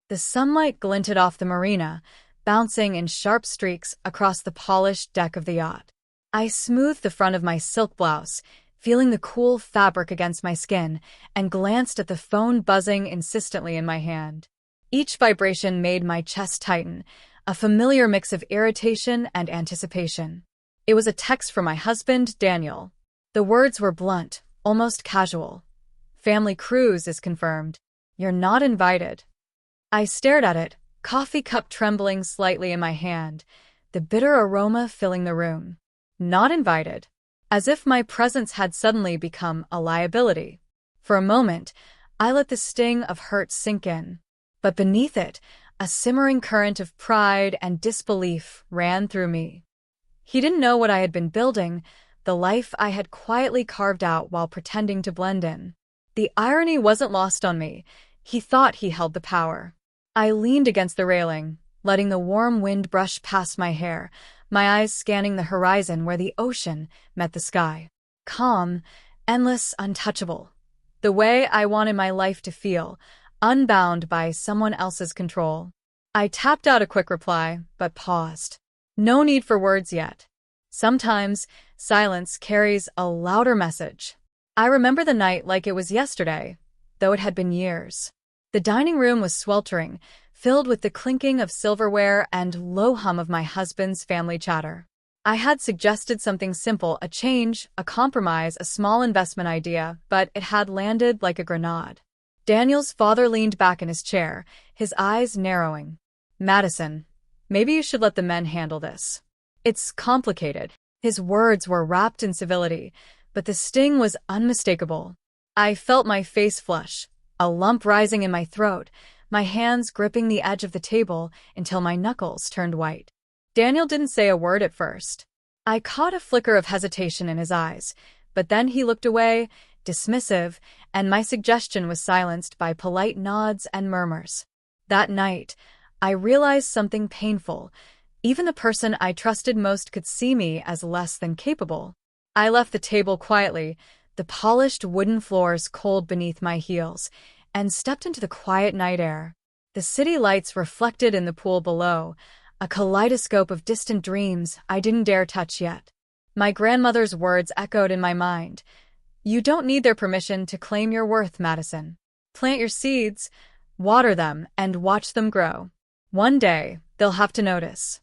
The sunlight glinted off the marina, bouncing in sharp streaks across the polished deck of the yacht. I smoothed the front of my silk blouse, feeling the cool fabric against my skin, and glanced at the phone buzzing insistently in my hand. Each vibration made my chest tighten, a familiar mix of irritation and anticipation. It was a text from my husband, Daniel. The words were blunt, almost casual. "Family cruise is confirmed. You're not invited." I stared at it, coffee cup trembling slightly in my hand, the bitter aroma filling the room. Not invited. As if my presence had suddenly become a liability. For a moment, I let the sting of hurt sink in. But beneath it, a simmering current of pride and disbelief ran through me. He didn't know what I had been building, the life I had quietly carved out while pretending to blend in. The irony wasn't lost on me. He thought he held the power. I leaned against the railing, letting the warm wind brush past my hair, my eyes scanning the horizon where the ocean met the sky. Calm, endless, untouchable. The way I wanted my life to feel, unbound by someone else's control. I tapped out a quick reply, but paused. No need for words yet. Sometimes, silence carries a louder message. I remember the night like it was yesterday, though it had been years. The dining room was sweltering, filled with the clinking of silverware and low hum of my husband's family chatter. I had suggested something simple, a change, a compromise, a small investment idea, but it had landed like a grenade. Daniel's father leaned back in his chair, his eyes narrowing. "Madison, maybe you should let the men handle this. It's complicated." His words were wrapped in civility, but the sting was unmistakable. I felt my face flush, a lump rising in my throat, my hands gripping the edge of the table until my knuckles turned white. Daniel didn't say a word at first. I caught a flicker of hesitation in his eyes, but then he looked away, dismissive, and my suggestion was silenced by polite nods and murmurs. That night, I realized something painful. Even the person I trusted most could see me as less than capable. I left the table quietly, the polished wooden floors cold beneath my heels, and stepped into the quiet night air. The city lights reflected in the pool below, a kaleidoscope of distant dreams I didn't dare touch yet. My grandmother's words echoed in my mind. "You don't need their permission to claim your worth, Madison. Plant your seeds, water them, and watch them grow. One day, they'll have to notice."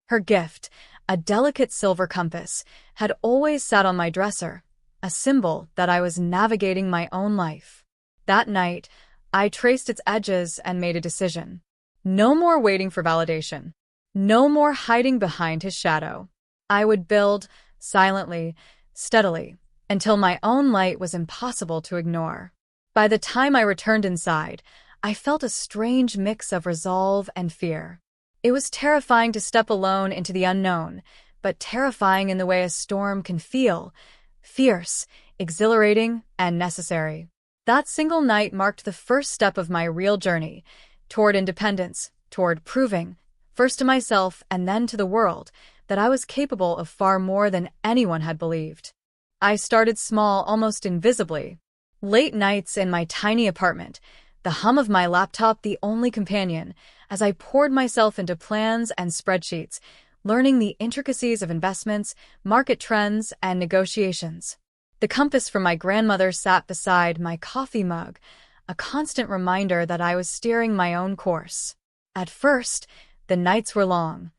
Her gift, a delicate silver compass, had always sat on my dresser, a symbol that I was navigating my own life. That night, I traced its edges and made a decision. No more waiting for validation. No more hiding behind his shadow. I would build, silently, steadily, until my own light was impossible to ignore. By the time I returned inside, I felt a strange mix of resolve and fear. It was terrifying to step alone into the unknown, but terrifying in the way a storm can feel, fierce, exhilarating, and necessary. That single night marked the first step of my real journey, toward independence, toward proving, first to myself and then to the world, that I was capable of far more than anyone had believed. I started small, almost invisibly. Late nights in my tiny apartment, the hum of my laptop the only companion, as I poured myself into plans and spreadsheets, learning the intricacies of investments, market trends, and negotiations. The compass from my grandmother sat beside my coffee mug, a constant reminder that I was steering my own course. At first, the nights were long,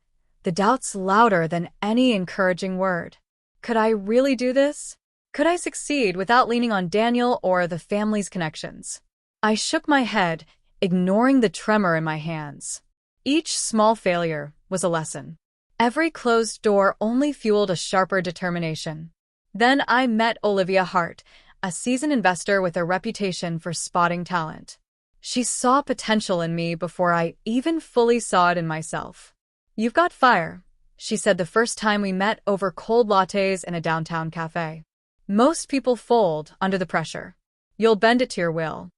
the doubts louder than any encouraging word. Could I really do this? Could I succeed without leaning on Daniel or the family's connections? I shook my head, ignoring the tremor in my hands. Each small failure was a lesson. Every closed door only fueled a sharper determination. Then I met Olivia Hart, a seasoned investor with a reputation for spotting talent. She saw potential in me before I even fully saw it in myself. "You've got fire," she said the first time we met over cold lattes in a downtown cafe. "Most people fold under the pressure. You'll bend it to your will."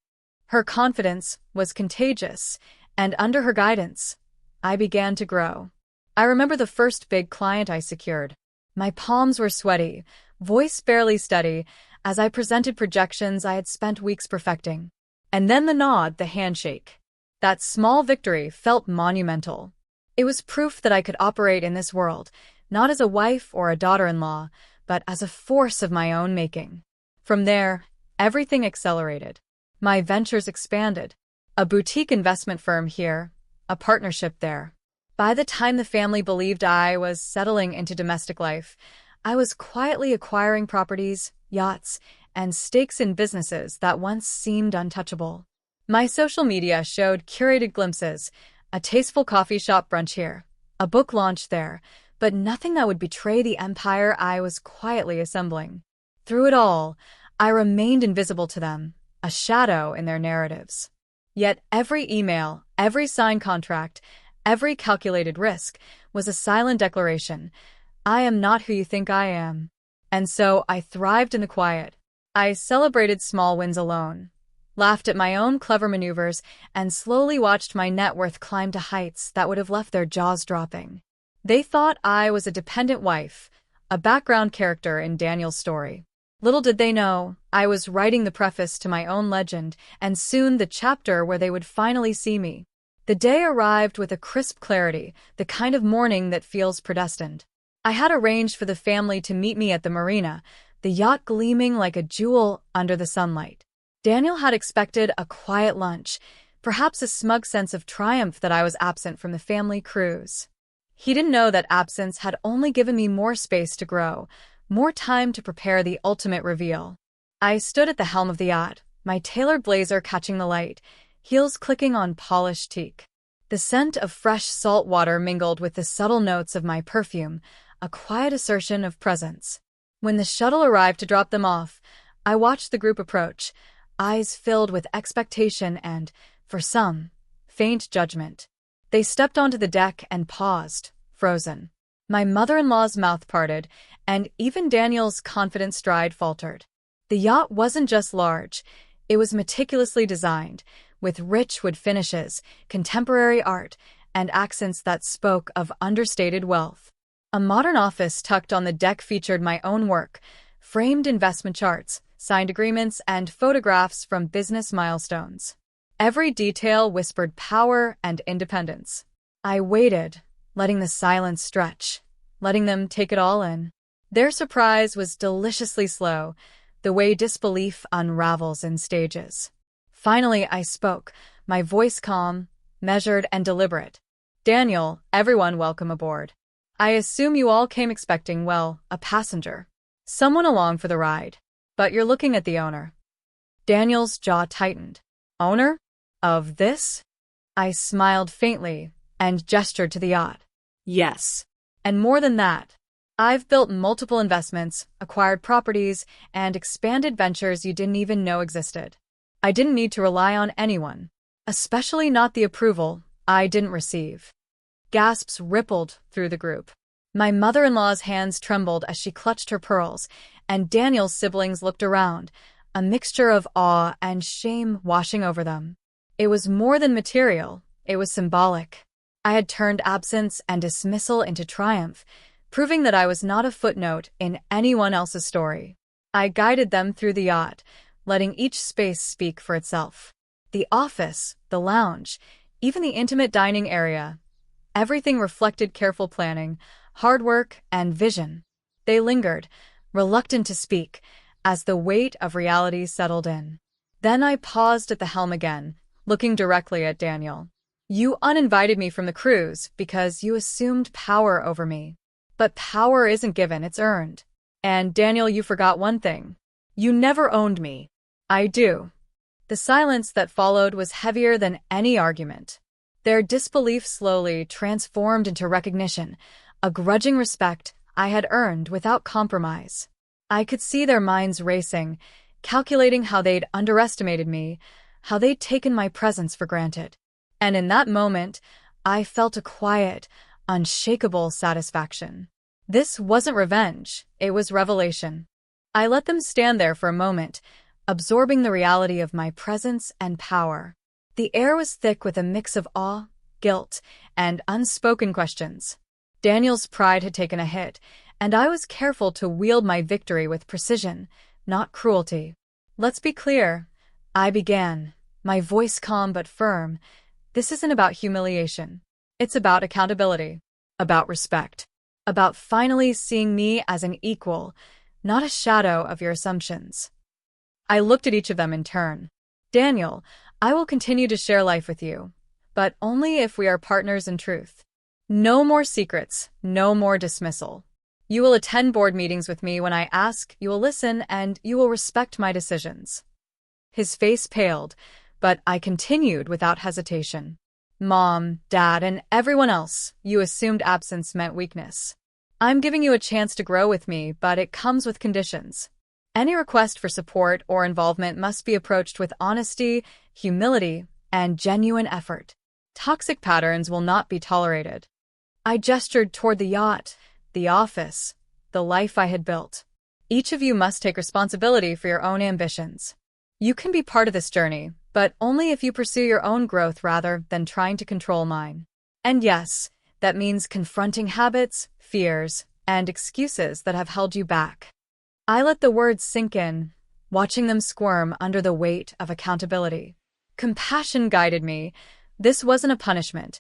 Her confidence was contagious, and under her guidance, I began to grow. I remember the first big client I secured. My palms were sweaty, voice barely steady, as I presented projections I had spent weeks perfecting. And then the nod, the handshake. That small victory felt monumental. It was proof that I could operate in this world, not as a wife or a daughter-in-law, but as a force of my own making. From there, everything accelerated. My ventures expanded. A boutique investment firm here, a partnership there. By the time the family believed I was settling into domestic life, I was quietly acquiring properties, yachts, and stakes in businesses that once seemed untouchable. My social media showed curated glimpses, a tasteful coffee shop brunch here, a book launch there, but nothing that would betray the empire I was quietly assembling. Through it all, I remained invisible to them, a shadow in their narratives. Yet every email, every signed contract, every calculated risk was a silent declaration: I am not who you think I am. And so I thrived in the quiet. I celebrated small wins alone, laughed at my own clever maneuvers, and slowly watched my net worth climb to heights that would have left their jaws dropping. They thought I was a dependent wife, a background character in Daniel's story. Little did they know, I was writing the preface to my own legend, and soon the chapter where they would finally see me. The day arrived with a crisp clarity, the kind of morning that feels predestined. I had arranged for the family to meet me at the marina, the yacht gleaming like a jewel under the sunlight. Daniel had expected a quiet lunch, perhaps a smug sense of triumph that I was absent from the family cruise. He didn't know that absence had only given me more space to grow, more time to prepare the ultimate reveal. I stood at the helm of the yacht, my tailored blazer catching the light, heels clicking on polished teak. The scent of fresh salt water mingled with the subtle notes of my perfume, a quiet assertion of presence. When the shuttle arrived to drop them off, I watched the group approach, eyes filled with expectation and, for some, faint judgment. They stepped onto the deck and paused, frozen. My mother-in-law's mouth parted, and even Daniel's confident stride faltered. The yacht wasn't just large, it was meticulously designed, with rich wood finishes, contemporary art, and accents that spoke of understated wealth. A modern office tucked on the deck featured my own work, framed investment charts, signed agreements, and photographs from business milestones. Every detail whispered power and independence. I waited, letting the silence stretch, letting them take it all in. Their surprise was deliciously slow, the way disbelief unravels in stages. Finally, I spoke, my voice calm, measured, and deliberate. Daniel, everyone welcome aboard. I assume you all came expecting, well, a passenger. Someone along for the ride. But you're looking at the owner. Daniel's jaw tightened. Owner? Of this? I smiled faintly and gestured to the yacht. Yes. And more than that, I've built multiple investments, acquired properties, and expanded ventures you didn't even know existed. I didn't need to rely on anyone, especially not the approval I didn't receive. Gasps rippled through the group. My mother-in-law's hands trembled as she clutched her pearls, and Daniel's siblings looked around, a mixture of awe and shame washing over them. It was more than material, it was symbolic. I had turned absence and dismissal into triumph, proving that I was not a footnote in anyone else's story. I guided them through the yacht, letting each space speak for itself. The office, the lounge, even the intimate dining area. Everything reflected careful planning, hard work, and vision. They lingered, reluctant to speak, as the weight of reality settled in. Then I paused at the helm again, looking directly at Daniel. You uninvited me from the cruise because you assumed power over me. But power isn't given, it's earned. And Daniel, you forgot one thing. You never owned me. I do. The silence that followed was heavier than any argument. Their disbelief slowly transformed into recognition, a grudging respect I had earned without compromise. I could see their minds racing, calculating how they'd underestimated me, how they'd taken my presence for granted. And in that moment, I felt a quiet, unshakable satisfaction. This wasn't revenge, it was revelation. I let them stand there for a moment, absorbing the reality of my presence and power. The air was thick with a mix of awe, guilt, and unspoken questions. Daniel's pride had taken a hit, and I was careful to wield my victory with precision, not cruelty. Let's be clear, I began, my voice calm but firm. This isn't about humiliation. It's about accountability, about respect, about finally seeing me as an equal, not a shadow of your assumptions. I looked at each of them in turn. Daniel, I will continue to share life with you, but only if we are partners in truth. No more secrets, no more dismissal. You will attend board meetings with me when I ask, you will listen, and you will respect my decisions. His face paled, but I continued without hesitation. Mom, Dad, and everyone else, you assumed absence meant weakness. I'm giving you a chance to grow with me, but it comes with conditions. Any request for support or involvement must be approached with honesty, humility, and genuine effort. Toxic patterns will not be tolerated. I gestured toward the yacht, the office, the life I had built. Each of you must take responsibility for your own ambitions. You can be part of this journey, but only if you pursue your own growth rather than trying to control mine. And yes, that means confronting habits, fears, and excuses that have held you back. I let the words sink in, watching them squirm under the weight of accountability. Compassion guided me. This wasn't a punishment,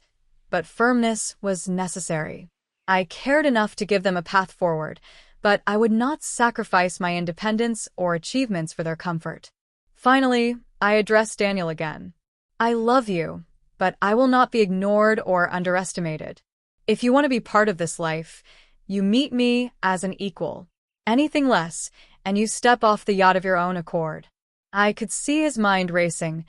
but firmness was necessary. I cared enough to give them a path forward, but I would not sacrifice my independence or achievements for their comfort. Finally, I addressed Daniel again. I love you, but I will not be ignored or underestimated. If you want to be part of this life, you meet me as an equal. Anything less, and you step off the yacht of your own accord. I could see his mind racing,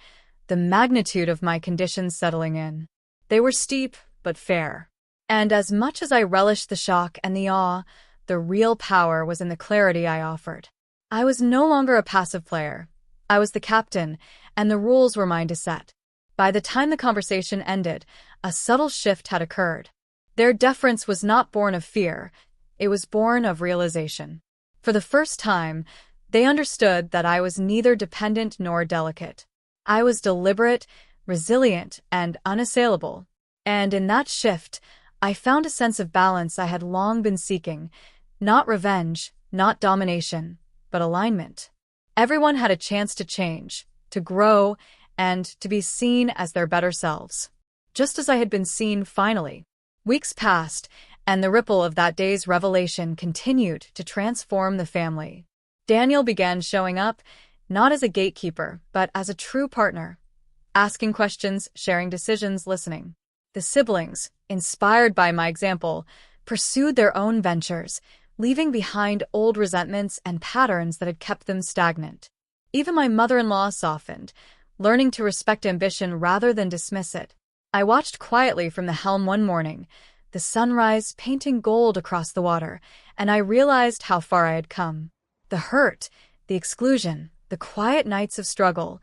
the magnitude of my conditions settling in. They were steep, but fair. And as much as I relished the shock and the awe, the real power was in the clarity I offered. I was no longer a passive player. I was the captain, and the rules were mine to set. By the time the conversation ended, a subtle shift had occurred. Their deference was not born of fear, it was born of realization. For the first time, they understood that I was neither dependent nor delicate. I was deliberate, resilient, and unassailable. And in that shift, I found a sense of balance I had long been seeking. Not revenge, not domination, but alignment. Everyone had a chance to change, to grow, and to be seen as their better selves. Just as I had been seen finally. Weeks passed, and the ripple of that day's revelation continued to transform the family. Daniel began showing up, not as a gatekeeper, but as a true partner. Asking questions, sharing decisions, listening. The siblings, inspired by my example, pursued their own ventures, leaving behind old resentments and patterns that had kept them stagnant. Even my mother-in-law softened, learning to respect ambition rather than dismiss it. I watched quietly from the helm one morning, the sunrise painting gold across the water, and I realized how far I had come. The hurt, the exclusion, the quiet nights of struggle,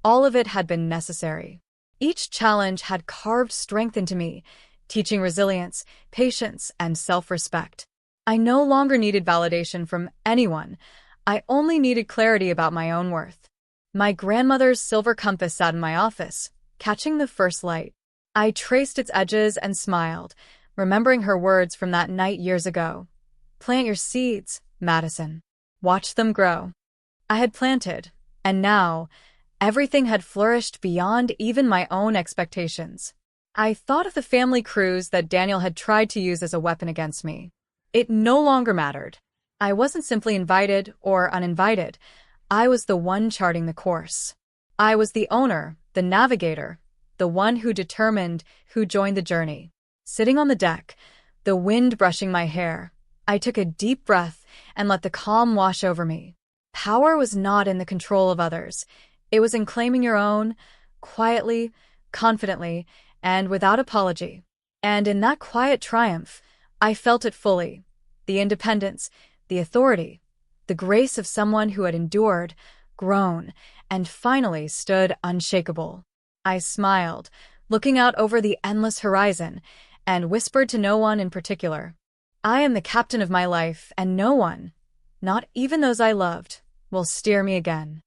all of it had been necessary. Each challenge had carved strength into me, teaching resilience, patience, and self-respect. I no longer needed validation from anyone. I only needed clarity about my own worth. My grandmother's silver compass sat in my office, catching the first light. I traced its edges and smiled, remembering her words from that night years ago. Plant your seeds, Madison. Watch them grow. I had planted, and now, everything had flourished beyond even my own expectations. I thought of the family cruise that Daniel had tried to use as a weapon against me. It no longer mattered. I wasn't simply invited or uninvited. I was the one charting the course. I was the owner, the navigator, the one who determined who joined the journey. Sitting on the deck, the wind brushing my hair, I took a deep breath and let the calm wash over me. Power was not in the control of others. It was in claiming your own, quietly, confidently, and without apology. And in that quiet triumph, I felt it fully. The independence, the authority, the grace of someone who had endured, grown, and finally stood unshakable. I smiled, looking out over the endless horizon, and whispered to no one in particular. I am the captain of my life, and no one, not even those I loved, will steer me again.